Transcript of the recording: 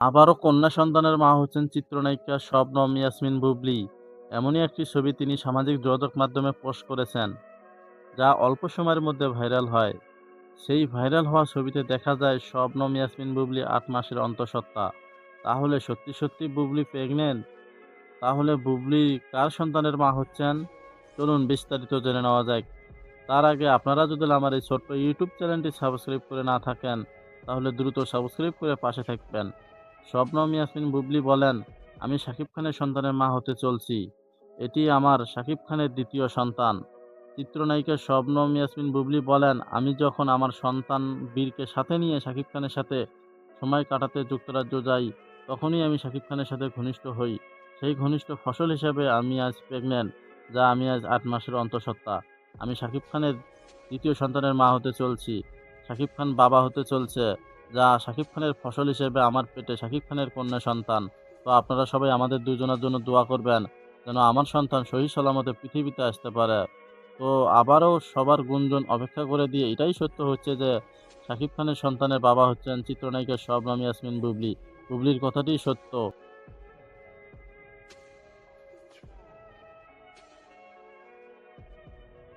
আবারও কন্যা সন্তানের মা হচ্ছেন চিত্রনায়িকা শবনম ইয়াসমিন বুবলী। এমনই একটি ছবি তিনি সামাজিক যোগাযোগ মাধ্যমে পোস্ট করেছেন, যা অল্প সময়ের মধ্যে ভাইরাল হয়। সেই ভাইরাল হওয়া ছবিতে দেখা যায় শবনম ইয়াসমিন বুবলী ৮ মাসের অন্তঃসত্ত্বা। তাহলে সত্যি সত্যি বুবলী প্রেগনেন্ট? তাহলে বুবলী কার সন্তানের মা হচ্ছেন? চলুন বিস্তারিত জেনে নেওয়া যাক। তার আগে আপনারা যদি আমার এই ছোট্ট ইউটিউব চ্যানেলটি সাবস্ক্রাইব করে না থাকেন, তাহলে দ্রুত সাবস্ক্রাইব করে পাশে থাকবেন। শবনম ইয়াসমিন বুবলী বলেন, আমি শাকিব খানের সন্তানের মা হতে চলছি। এটি আমার শাকিব খানের দ্বিতীয় সন্তান। চিত্রনায়িকা শবনম ইয়াসমিন বুবলী বলেন, আমি যখন আমার সন্তান বীরকে সাথে নিয়ে শাকিব খানের সাথে সময় কাটাতে যুক্তরাজ্য যাই, তখনই আমি শাকিব খানের সাথে ঘনিষ্ঠ হই। সেই ঘনিষ্ঠ ফসল হিসেবে আমি আজ প্রেগন্যান্ট, যা আমি আজ ৮ মাসের অন্তঃসত্ত্বা। আমি শাকিব খানের দ্বিতীয় সন্তানের মা হতে চলছি। শাকিব খান বাবা হতে চলছে, যা শাকিব খানের ফসল হিসেবে আমার পেটে শাকিব খানের কন্যা সন্তান। তো আপনারা সবাই আমাদের দুজনের জন্য দোয়া করবেন, যেন আমার সন্তান সহি সালামতে পৃথিবীতে আসতে পারে। তো আবারও সবার গুঞ্জন অপেক্ষা করে দিয়ে এটাই সত্য হচ্ছে যে শাকিব খানের সন্তানের বাবা হচ্ছেন চিত্রনায়িকা শবনম ইয়াসমিন বুবলী। বুবলীর কথাটিই সত্য।